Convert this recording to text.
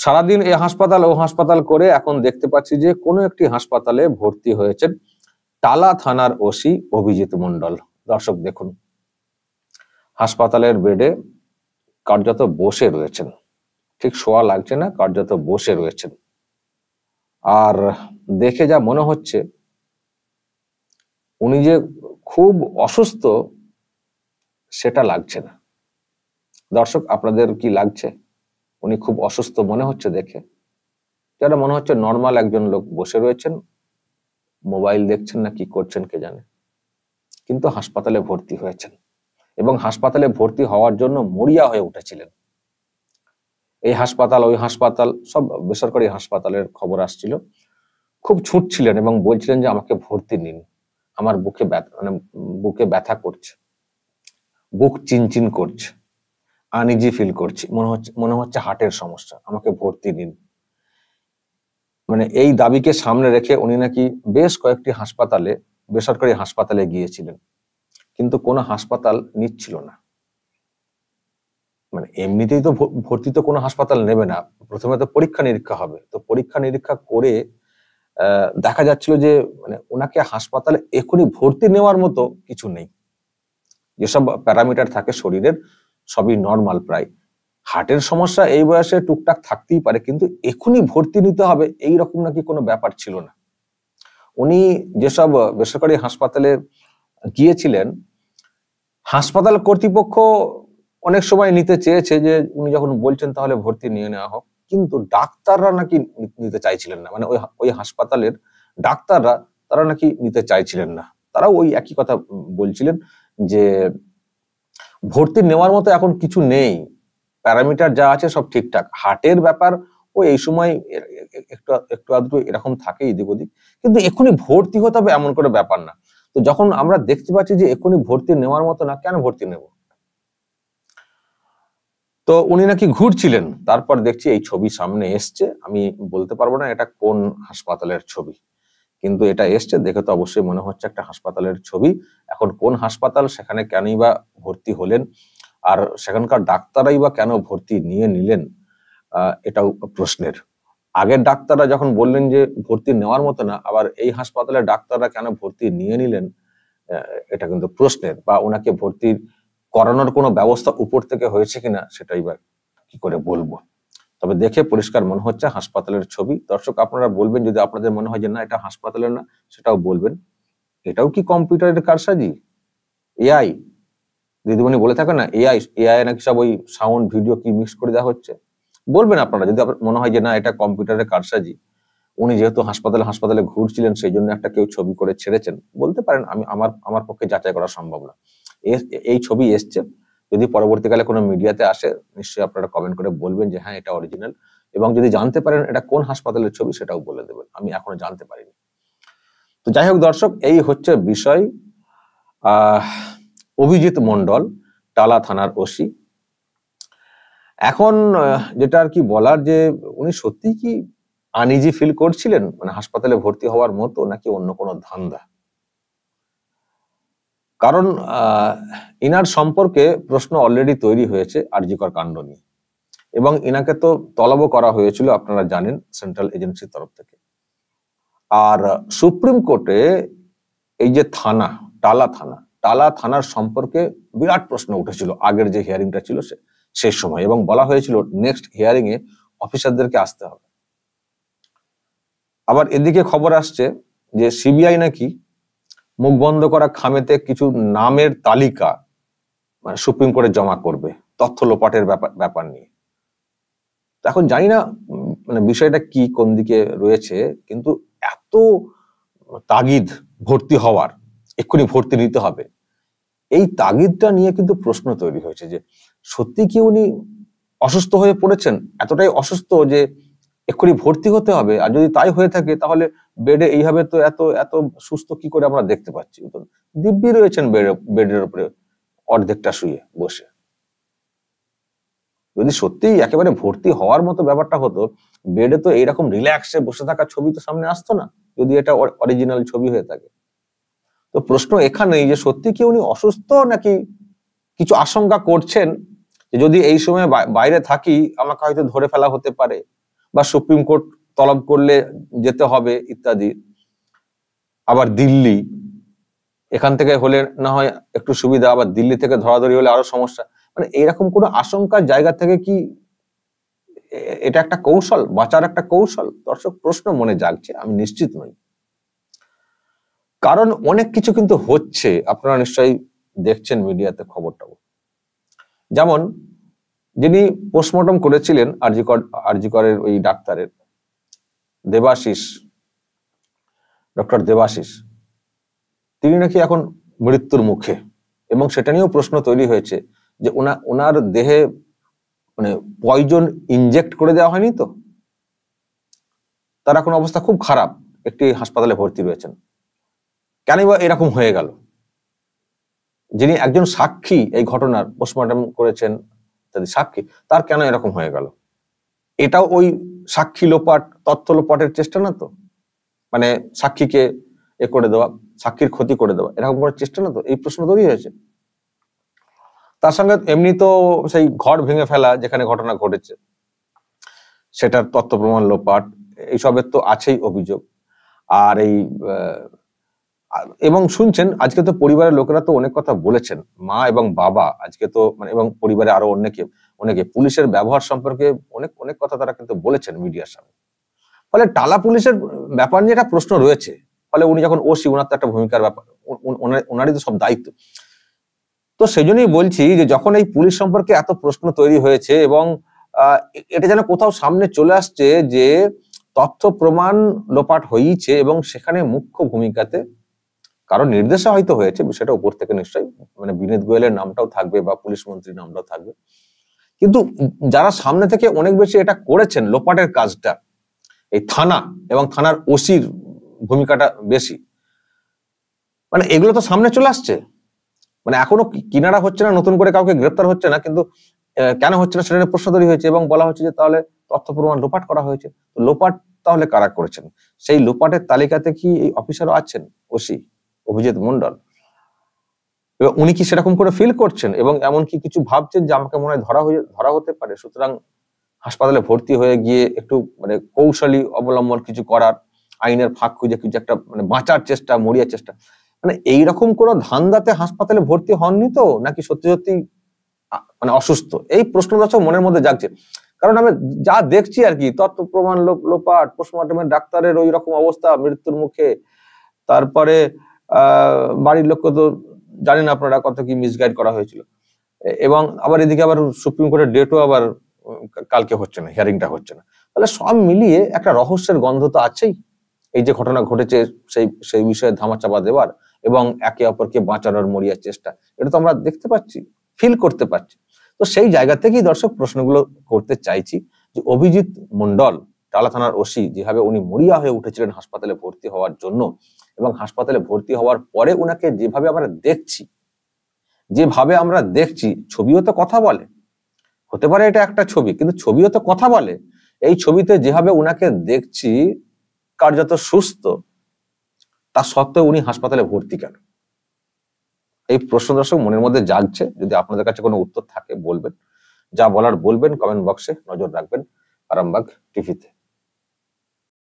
সারাদিন এই হাসপাতাল ও হাসপাতাল করে এখন দেখতে পাচ্ছি যে কোনো একটি হাসপাতালে ভর্তি হয়েছেন টালা থানার ওসি অভিজিৎ মণ্ডল। দর্শক দেখুন, হাসপাতালের বেডে কার্যত বসে রয়েছেন, ঠিক শোয়া লাগছে না, কার্যত বসে রয়েছেন। আর দেখে যা মনে হচ্ছে উনি যে খুব অসুস্থ সেটা লাগছে না। দর্শক, আপনাদের কি লাগছে? উনি খুব অসুস্থ মনে হচ্ছে দেখে? যারা মনে হচ্ছে নর্মাল একজন লোক বসে রয়েছেন, মোবাইল দেখছেন না কি করছেন কে জানে, কিন্তু হাসপাতালে ভর্তি হয়েছেন এবং হাসপাতালে ভর্তি হওয়ার জন্য মরিয়া হয়ে উঠেছিলেন। এই হাসপাতাল ওই হাসপাতাল সব বেসরকারি হাসপাতালের খবর আসছিল, খুব ছুটছিলেন এবং বলছিলেন যে আমাকে ভর্তি নিন, আমার বুকে ব্যথা, মানে বুকে ব্যথা করছে, বুক চিনচিন করছে, আনইজি ফিল করছি, মনে হচ্ছে হার্টের সমস্যা, আমাকে ভর্তি নিন। মানে এই দাবিকে সামনে রেখে উনি নাকি বেশ কয়েকটি হাসপাতালে, বেসরকারি হাসপাতালে গিয়েছিলেন, কিন্তু কোনো হাসপাতাল নিচ্ছিল না। মানে এমনিতেই তো ভর্তি তো কোনো হাসপাতাল নেবে না, প্রথমে তো পরীক্ষা নিরীক্ষা হবে। তো পরীক্ষা নিরীক্ষা করে দেখা যাচ্ছিল যে মানে ওনাকে হাসপাতালে এখনই ভর্তি নেওয়ার মতো কিছু নেই। যেসব প্যারামিটার থাকে শরীরের সবই নর্মাল প্রায়। হার্টের সমস্যা এই বয়সে টুকটাক থাকতেই পারে, কিন্তু এখনই ভর্তি নিতে হবে এই রকম নাকি কোনো ব্যাপার ছিল না। উনি যেসব বেসরকারি হাসপাতালে গিয়েছিলেন, হাসপাতাল কর্তৃপক্ষ অনেক সময় নিতে চেয়েছে যে উনি যখন বলছেন তাহলে ভর্তি নিয়ে নেওয়া হোক, কিন্তু ডাক্তাররা নাকি নিতে চাইছিলেন না। মানে ওই হাসপাতালের ডাক্তাররা তারা নাকি নিতে চাইছিলেন না। তারাও ওই একই কথা বলছিলেন যে ভর্তি নেওয়ার মতো এখন কিছু নেই, প্যারামিটার যা আছে সব ঠিকঠাক। হার্টের ব্যাপার ও এই সময় একটু একটু আধটু এরকম থাকে এদিক ওদিক, কিন্তু এখনই ভর্তি হতে হবে এমন করে ব্যাপার না। তো যখন আমরা দেখতে পাচ্ছি যে এখনই ভর্তি নেওয়ার মতো না, কেন ভর্তি নেব? তো উনি নাকি ঘুরছিলেন, তারপর দেখছি এই ছবি সামনে এসছে। আমি বলতে পারবো না এটা কোন হাসপাতালের ছবি, কিন্তু এটা এসছে দেখে তো অবশ্যই মনে হচ্ছে একটা হাসপাতালের ছবি। এখন কোন হাসপাতাল, সেখানে কেনই বা ভর্তি হলেন, আর সেখানকার ডাক্তাররাই বা কেন ভর্তি নিয়ে নিলেন, এটাও প্রশ্নের। আগের ডাক্তাররা যখন বললেন যে ভর্তি নেওয়ার মতো না, আবার এই হাসপাতালের ডাক্তাররা কেন ভর্তি নিয়ে নিলেন, এটা কিন্তু প্রশ্নের। বা ওনাকে ভর্তি করানোর কোনো ব্যবস্থা উপর থেকে হয়েছে কিনা সেটাই বা কি করে বলবো। তবে দেখে পরিষ্কার মনে হচ্ছে হাসপাতালের ছবি। দর্শক, আপনারা বলবেন যদি আপনাদের মনে হয় যে না এটা হাসপাতালের না, সেটাও বলবেন। এটাও কি কম্পিউটারের কারসাজি, এআই? দিদিমণি বলে থাকে না এআই নাকি সব ওই সাউন্ড ভিডিও কি মিক্স করে দেওয়া হচ্ছে। বলবেন আপনারা যদি মনে হয় যে না এটা কম্পিউটারের কারসাজি, উনি যেহেতু হাসপাতালে হাসপাতালে ঘুরছিলেন সেই জন্য একটা কেউ ছবি করে ছেড়েছেন, বলতে পারেন। আমি আমার পক্ষে যাচাই করা সম্ভব না। এই ছবি এসছে, যদি পরবর্তীকালে কোনো মিডিয়াতে আসে নিশ্চয়ই আপনারা কমেন্ট করে বলবেন যে হ্যাঁ এটা অরিজিনাল, এবং যদি জানতে পারেন এটা কোন হাসপাতালের ছবি সেটাও বলে দেবেন, আমি এখনো জানতে পারিনি। তো যাই হোক দর্শক, এই হচ্ছে বিষয়। অভিজিৎ মণ্ডল, টালা থানার ওসি। এখন যেটা আর কি বলার, যে উনি সত্যি কি আনইজি ফিল করছিলেন, মানে হাসপাতালে ভর্তি হওয়ার মতো, নাকি অন্য কোনো ধান্দা? কারণ ইনার সম্পর্কে প্রশ্ন অলরেডি তৈরি হয়েছে আরজিকর কাণ্ড নিয়ে, এবং ইনাকে তো তলবও করা হয়েছিল আপনারা জানেন সেন্ট্রাল এজেন্সির তরফ থেকে। আর সুপ্রিম কোর্টে এই যে থানা, টালা থানার সম্পর্কে বিরাট প্রশ্ন উঠেছিল আগের যে হিয়ারিংটা ছিল সেই সময়, এবং বলা হয়েছিল নেক্সট হিয়ারিং এ অফিসারদেরকে আসতে হবে। আবার এদিকে খবর আসছে যে সিবিআই নাকি মুখ বন্ধ করা খামেতে কিছু নামের তালিকা মানে সুপ্রিম কোর্টে জমা করবে তথ্য লোপাটের ব্যাপার নিয়ে। এখন জানি না মানে বিষয়টা কি কোন দিকে রয়েছে, কিন্তু এত তাগিদ ভর্তি হওয়ার, এক্ষুনি ভর্তি নিতে হবে, এই তাগিদটা নিয়ে কিন্তু প্রশ্ন তৈরি হয়েছে যে সত্যি কি উনি অসুস্থ হয়ে পড়েছেন, এতটাই অসুস্থ যে এক্ষুনি ভর্তি হতে হবে? আর যদি তাই হয়ে থাকে তাহলে বেডে এইভাবে তো এত এত সুস্থ কি করে আমরা দেখতে পাচ্ছি? দিব্যি রয়েছেন বেডের উপরে অর্ধেকটা শুয়ে বসে। যদি সত্যি একেবারে ভর্তি হওয়ার মতো ব্যাপারটা হতো, বেডে তো এইরকম রিল্যাক্সে বসে থাকা ছবি তো সামনে আসতো না, যদি এটা অরিজিনাল ছবি হয়ে থাকে। তো প্রশ্ন এখানেই যে সত্যি কি উনি অসুস্থ, নাকি কিছু আশঙ্কা করছেন যে যদি এই সময় বাইরে থাকি আমাকে হয়তো ধরে ফেলা হতে পারে, বা সুপ্রিম কোর্ট তলব করলে যেতে হবে ইত্যাদি, আবার দিল্লি, এখান থেকে হলে না হয় একটু সুবিধা, আবার দিল্লি থেকে ধরাধরি হলে আরো সমস্যা। মানে এইরকম কোনো আশঙ্কার জায়গা থেকে কি এটা একটা কৌশল, বাঁচার একটা কৌশল? দর্শক প্রশ্ন মনে জাগছে, আমি নিশ্চিত নই। কারণ অনেক কিছু কিন্তু হচ্ছে, আপনারা নিশ্চয়ই দেখছেন মিডিয়াতে খবরটা। যেমন যিনি পোস্টমর্টম করেছিলেন আরজিকরের ওই ডাক্তারের, দেবাশিস, ডক্টর দেবাশিস, তিনি নাকি এখন মৃত্যুর মুখে, এবং সেটা নিয়েও প্রশ্ন তৈরি হয়েছে যে ওনার দেহে মানে পয়জন ইনজেক্ট করে দেওয়া হয়নি তো? তার এখন অবস্থা খুব খারাপ, একটি হাসপাতালে ভর্তি রয়েছেন। কেন বা এরকম হয়ে গেল? যিনি একজন সাক্ষী এই ঘটনার, পোস্টমর্টম করেছেন সাক্ষী, তার কেন এরকম হয়ে গেল? এটাও ওই সাক্ষী লোপাট, তথ্য লোপাটের চেষ্টা না তো? মানে সাক্ষীকে এ করে দেওয়া, সাক্ষীর ক্ষতি করে দেওয়া, এরকম করার চেষ্টা না তো? এই প্রশ্ন তৈরি হয়েছে। তার সঙ্গে এমনি তো সেই ঘর ভেঙে ফেলা যেখানে ঘটনা ঘটেছে, সেটার তথ্য প্রমাণ লোপাট, এইসবের তো আছেই অভিযোগ। আর এই এবং শুনছেন আজকে তো পরিবারের লোকেরা তো অনেক কথা বলেছেন, মা এবং বাবা আজকে তো মানে, এবং পরিবারে আরো অনেকে পুলিশের ব্যবহার সম্পর্কে অনেক অনেক কথা তারা কিন্তু বলেছেন মিডিয়ার সামনে। ফলে টালা পুলিশের ব্যাপার নিয়ে একটা প্রশ্ন রয়েছে। ফলে উনি যখন ওসি, ওনার তো একটা ভূমিকার ব্যাপার, ওনারই তো সব দায়িত্ব। তো সেই জন্যই বলছি যে যখন এই পুলিশ সম্পর্কে এত প্রশ্ন তৈরি হয়েছে, এবং এটা যেন কোথাও সামনে চলে আসছে যে তথ্য প্রমাণ লোপাট হয়েছে, এবং সেখানে মুখ্য ভূমিকাতে কারণ নির্দেশে হয়তো হয়েছে, বিষয়টা উপর থেকে নিশ্চয়ই, মানে বিনীত গোয়েলের নামটাও থাকবে বা পুলিশ মন্ত্রীর নামটাও থাকবে, কিন্তু যারা সামনে থেকে অনেক বেশি এটা করেছেন লোপাটের কাজটা, এই থানা এবং থানার ওসির ভূমিকাটা বেশি, মানে এগুলো তো সামনে চলে আসছে। মানে এখনো কিনারা হচ্ছে না, নতুন করে কাউকে গ্রেপ্তার হচ্ছে না, কিন্তু কেন হচ্ছে না সেটা নিয়ে প্রশ্ন তৈরি হয়েছে, এবং বলা হচ্ছে যে তাহলে তথ্য প্রমাণ লোপাট করা হয়েছে। লোপাট তাহলে কারা করেছেন? সেই লোপাটের তালিকাতে কি এই অফিসারও আছেন? ওসি অভিজিৎ মন্ডল, উনি কি সেরকম করে ফিল করছেন এবং এমনকি কিছু ভাবছেন যে আমাকে মনে হয় ধরা হতে পারে, সুতরাং হাসপাতালে ভর্তি হয়ে গিয়ে একটু মানে কৌশলী অবলম্বন কিছু করার, আইনের ফাঁক খুঁজে কিছু একটা মানে বাঁচার চেষ্টা, মরিয়ার চেষ্টা, মানে এইরকম কোনো ধান্দাতে হাসপাতালে ভর্তি হননি তো, নাকি সত্যি সত্যি মানে অসুস্থ? এই প্রশ্ন দর্শক মনের মধ্যে জাগছে। কারণ আমি যা দেখছি আর কি, তথ্য প্রমাণ লোপাট, পোস্টমর্টমের ডাক্তারের ওই রকম অবস্থা, মৃত্যুর মুখে, তারপরে বাড়ির লোককে তো জানেন আপনারা কত কি মিসগাইড করা হয়েছিল, এবং আবার এদিকে আবার সুপ্রিম কোর্টের ডেটও আবার কালকে হচ্ছে না, হিয়ারিংটা হচ্ছে না। তাহলে সব মিলিয়ে একটা রহস্যের গন্ধ তো আছেই। এই যে ঘটনা ঘটেছে সেই বিষয়ে ধামাচাপা দেওয়ার এবং একে অপরকে বাঁচানোর মরিয়ার চেষ্টা, এটা তো আমরা দেখতে পাচ্ছি, ফিল করতে পারছি। তো সেই জায়গা থেকেই দর্শক প্রশ্নগুলো করতে চাইছি যে অভিজিৎ মন্ডল, টালা থানার ওসি, যেভাবে উনি মরিয়া হয়ে উঠেছিলেন হাসপাতালে ভর্তি হওয়ার জন্য, এবং হাসপাতালে ভর্তি হওয়ার পরে উনাকে যেভাবে আমরা দেখছি, ছবিও তো কথা বলে, হতে পারে এটা একটা ছবি, কিন্তু ছবিও তো কথা বলে। এই ছবিতে যেভাবে উনাকে দেখছি কার্যত সুস্থ, তা সত্ত্বেও উনি হাসপাতালে ভর্তি কেন? এই প্রশ্ন দর্শক মনের মধ্যে জাগছে। যদি আপনাদের কাছে কোনো উত্তর থাকে বলবেন, যা বলার বলবেন, কমেন্ট বক্সে নজর রাখবেন আরামবাগ টিভিতে।